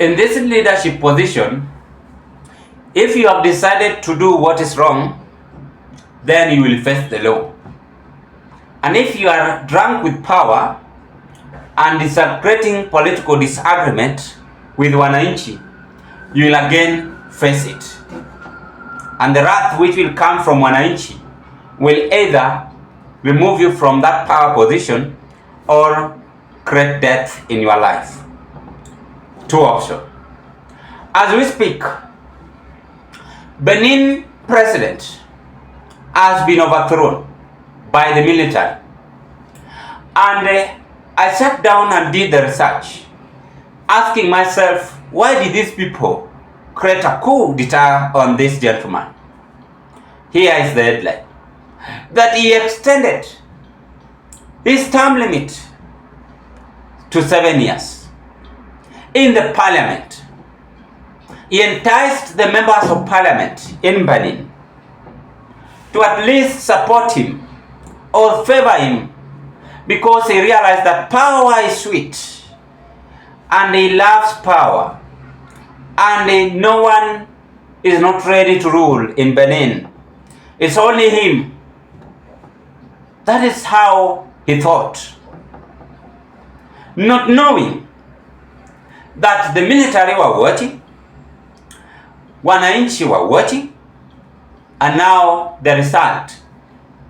In this leadership position, if you have decided to do what is wrong, then you will face the law. And if you are drunk with power and is creating political disagreement with wananchi, you will again face it. And the wrath which will come from wananchi will either remove you from that power position or create death in your life. Two options. As we speak, Benin president has been overthrown by the military. And I sat down and did the research, asking myself, why did these people create a coup d'etat on this gentleman? Here is the headline. That he extended his term limit to 7 years in the parliament. He enticed the members of parliament in Benin to at least support him or favor him, because he realized that power is sweet and he loves power, and no one is not ready to rule in Benin. It's only him. That is how he thought, not knowing that the military were watching, wananchi were watching, and now the result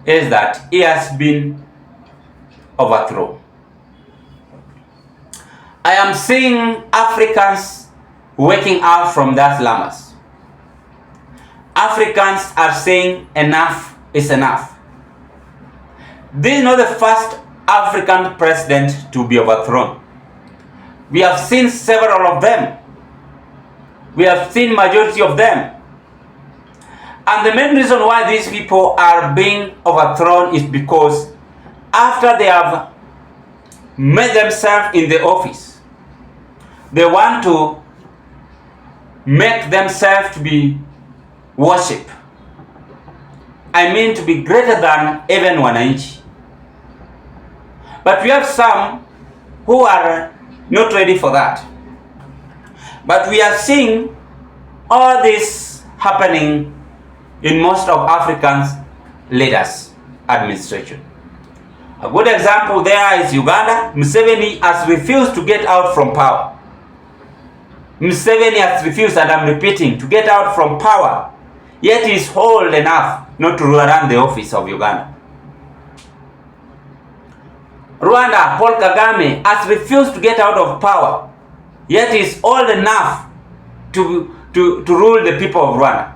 is that he has been overthrown. I am seeing Africans waking up from their slumbers. Africans are saying enough is enough. This is not the first African president to be overthrown. We have seen several of them. We have seen majority of them. And the main reason why these people are being overthrown is because after they have made themselves in the office, they want to make themselves to be worshipped. I mean, to be greater than even wananchi. But we have some who are not ready for that. But we are seeing all this happening in most of African leaders' administration. A good example there is Uganda. Museveni has refused to get out from power. Museveni has refused, and I'm repeating, to get out from power. Yet he is old enough not to run the office of Uganda. Rwanda, Paul Kagame has refused to get out of power. Yet he is old enough to rule the people of Rwanda.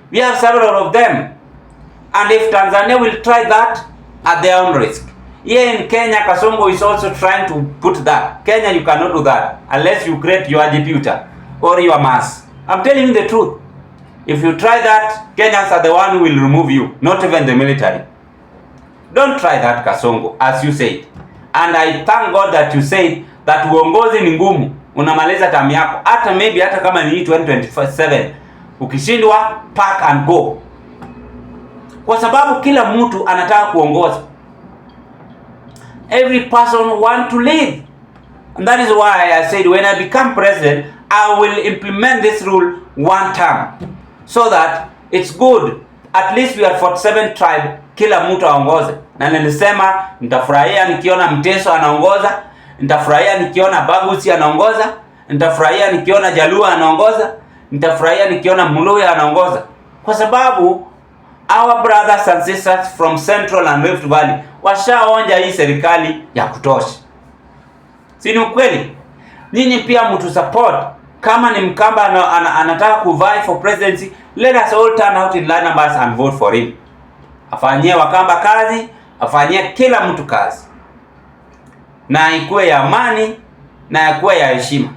We have several of them. And if Tanzania will try that, at their own risk. Here in Kenya, Kasongo is also trying to put that. Kenya, you cannot do that unless you create your deputy or your mass. I'm telling you the truth. If you try that, Kenyans are the one who will remove you, not even the military. Don't try that, Kasongo, as you said. And I thank God that you said that uongozi ni ngumu, unamaliza tamu yako. Hata kama ni 2027, ukishindwa, pack and go. Kwa sababu kila mtu anataka kuongoza. Every person wants to lead. And that is why I said when I become president, I will implement this rule one term. So that it's good. At least we are 47 tribe, kila mtu aongoze. Na nilisema nitafurahia nikiona Mteso anaongoza, nitafurahia nikiona Bagusi anaongoza, nitafurahia nikiona Jalua anaongoza, nitafurahia nikiona Muluya anaongoza. Kwa sababu our brothers and sisters from Central and Rift Valley washaonja hii serikali ya kutosha. Si ni ukweli? Nyinyi pia mtu support. Kama ni Mkamba anataka kuvai for presidency, let us all turn out in large numbers and vote for him. Afanyie Wakamba kazi, afanyie kila mtu kazi. Na ikuwe ya amani, na ikuwe ya heshima.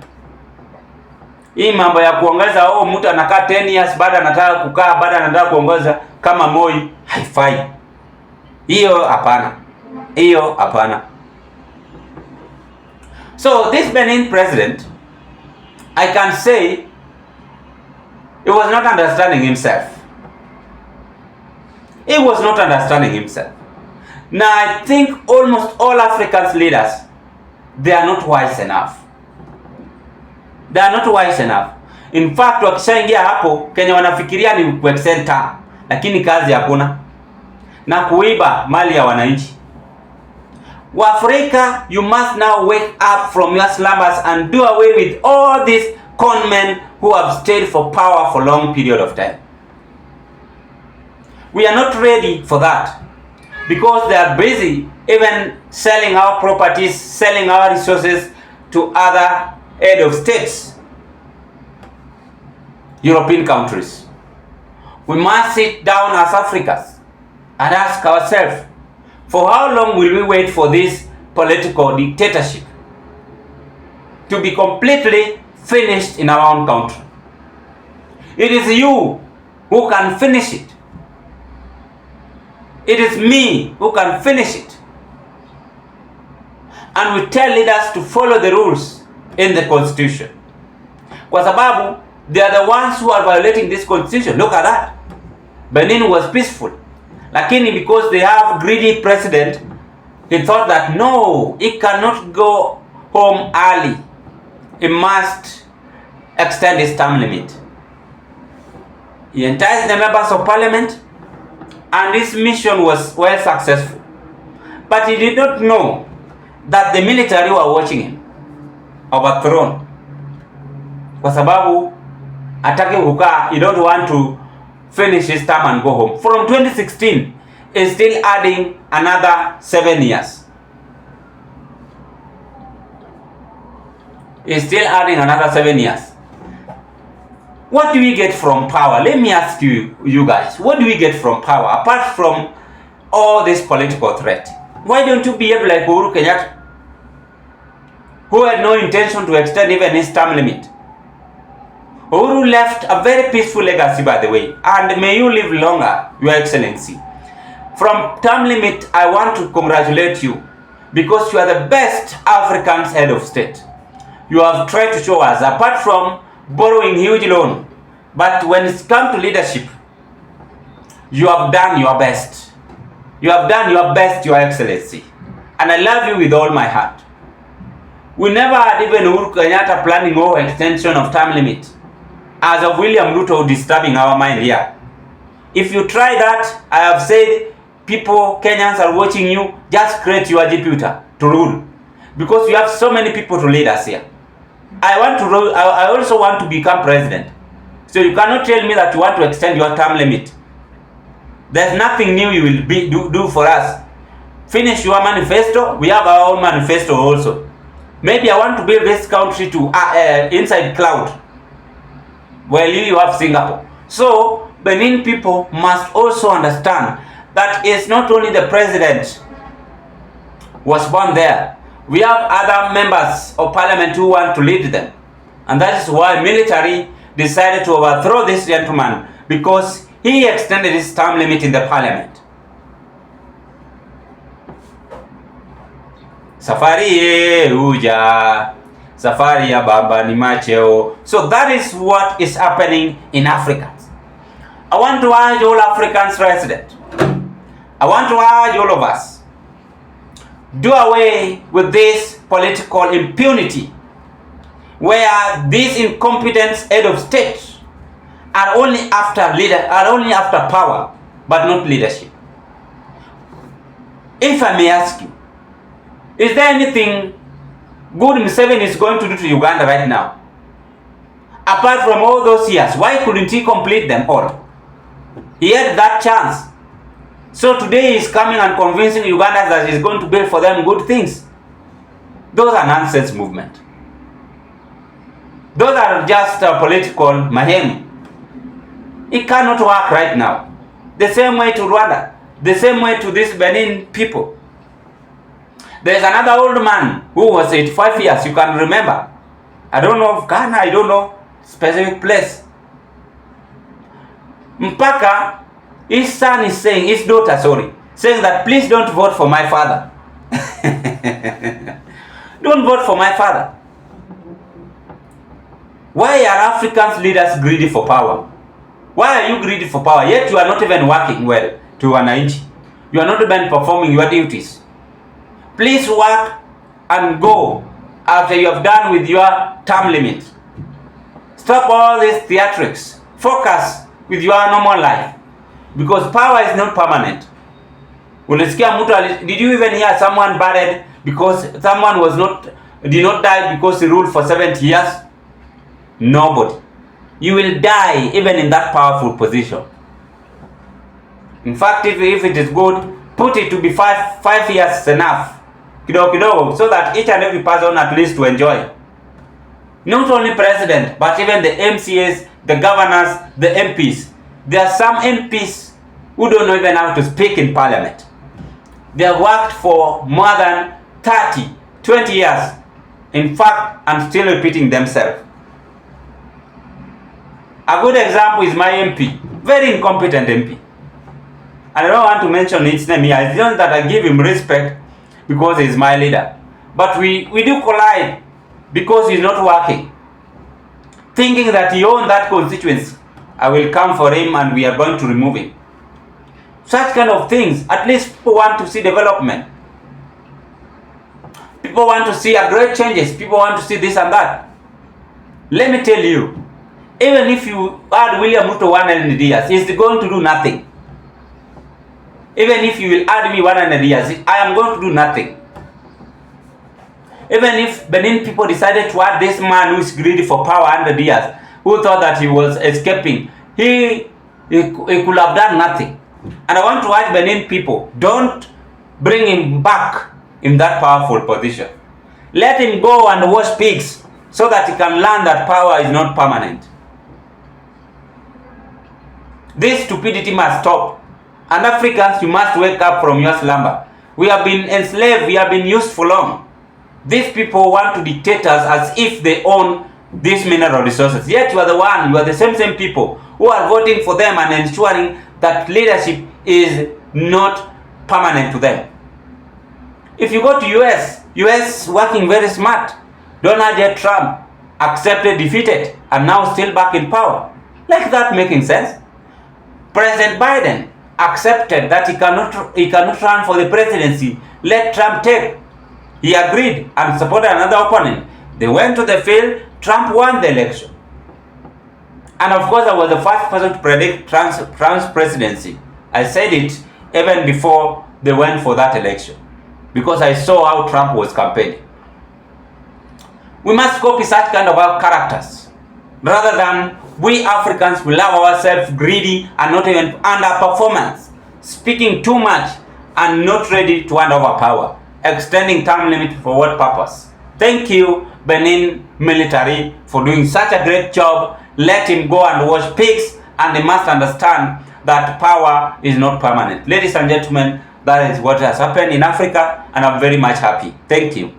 Hii mambo ya kuongeza mtu anakaa 10 years baada anataka kukaa, baada anataka kuongoza kama Moi, haifai. Hiyo hapana. Hiyo hapana. So this Benin president, I can say he was not understanding himself. He was not understanding himself. Now I think almost all African leaders, they are not wise enough. They are not wise enough. In fact, wakishaingia hapo Kenya wanafikiria ni kuextend term, lakini kazi hakuna na kuiba mali ya wananchi. Waafrika, you must now wake up from your slumbers and do away with all these con men who have stayed for power for long period of time. We are not ready for that because they are busy even selling our properties, selling our resources to other head of states, European countries. We must sit down as Africans and ask ourselves, for how long will we wait for this political dictatorship to be completely finished in our own country? It is you who can finish it. It is me who can finish it. And we tell leaders to follow the rules in the constitution. Kwa sababu they are the ones who are violating this constitution. Look at that. Benin was peaceful. Lakini because they have greedy president, he thought that no, he cannot go home early. He must extend his term limit. He enticed the members of parliament and his mission was well successful. But he did not know that the military were watching him. Overthrown. Kwa sababu atake kukaa, he don't want to finish his term and go home. From 2016, is still adding another 7 years. Is still adding another 7 years. What do we get from power? Let me ask you guys, what do we get from power apart from all this political threat? Why don't you behave like Uhuru Kenyatta, who had no intention to extend even his term limit? Uhuru left a very peaceful legacy, by the way, and may you live longer, Your Excellency. From term limit, I want to congratulate you because you are the best African head of state. You have tried to show us, apart from borrowing huge loan, but when it's come to leadership, you have done your best. You have done your best, Your Excellency, and I love you with all my heart. We never had even Uhuru Kenyatta planning or extension of term limit, as of William Ruto disturbing our mind here. If you try that, I have said, people, Kenyans are watching you, just create your deputy to rule, because you have so many people to lead us here. I also want to become president. So you cannot tell me that you want to extend your term limit. There's nothing new you will do for us. Finish your manifesto. We have our own manifesto also. Maybe I want to build this country to inside cloud. Well, you have Singapore. So Benin people must also understand that it's not only the president was born there. We have other members of parliament who want to lead them. And that is why military decided to overthrow this gentleman, because he extended his term limit in the parliament. Safari ye uja, safari ya baba ni macheo. So that is what is happening in Africa. I want to urge all Africans resident. I want to urge all of us, do away with this political impunity where these incompetent head of state are only after power but not leadership. If I may ask you, is there anything good Museveni is going to do to Uganda right now? Apart from all those years, why couldn't he complete them all? He had that chance. So today he's coming and convincing Uganda that he's going to build for them good things. Those are nonsense movement. Those are just political mayhem. It cannot work right now. The same way to Rwanda. The same way to these Benin people. There's another old man who was 85 years, you can remember. I don't know of Ghana, I don't know specific place. Mpaka his son is saying, his daughter, saying that please don't vote for my father. Don't vote for my father. Why are Africans leaders greedy for power? Why are you greedy for power? Yet you are not even working well to wananchi. You are not even performing your duties. Please work and go after you have done with your term limit. Stop all these theatrics. Focus with your normal life. Because power is not permanent. Did you even hear someone buried because someone did not die because he ruled for 70 years? Nobody. You will die even in that powerful position. In fact, if it is good, put it to be 5 years enough. Kidogo, so that each and every person at least to enjoy. Not only president, but even the MCAs, the governors, the MPs. There are some MPs who don't know even how to speak in parliament. They have worked for more than 30, 20 years. In fact, I'm still repeating themselves. A good example is my MP. Very incompetent MP. And I don't want to mention his name here. It's not that I give him respect because he's my leader. But we do collide because he's not working. Thinking that he owns that constituency, I will come for him and we are going to remove him. Such kind of things, at least people want to see development. People want to see great changes. People want to see this and that. Let me tell you, even if you add William Ruto 100 years, he's going to do nothing. Even if you will add me 100 years, I am going to do nothing. Even if Benin people decided to add this man who is greedy for power 100 years, who thought that he was escaping, he could have done nothing. And I want to urge Benin people, don't bring him back in that powerful position. Let him go and wash pigs so that he can learn that power is not permanent. This stupidity must stop. And Africans, you must wake up from your slumber. We have been enslaved, we have been used for long. These people want to dictate us as if they own these mineral resources. Yet you are the same people who are voting for them and ensuring that leadership is not permanent to them. If you go to US working very smart. Donald J. Trump accepted, defeated, and now still back in power. Like that making sense? President Biden accepted that he cannot run for the presidency. Let Trump take. He agreed and supported another opponent. They went to the field. Trump won the election. And of course, I was the first person to predict Trump's presidency. I said it even before they went for that election, because I saw how Trump was campaigning. We must copy such kind of our characters, rather than we Africans will love ourselves greedy and not even underperformance, speaking too much and not ready to hand over power, extending term limit for what purpose? Thank you, Benin military, for doing such a great job. Let him go and wash pigs, and they must understand that power is not permanent. Ladies and gentlemen, that is what has happened in Africa, and I'm very much happy. Thank you.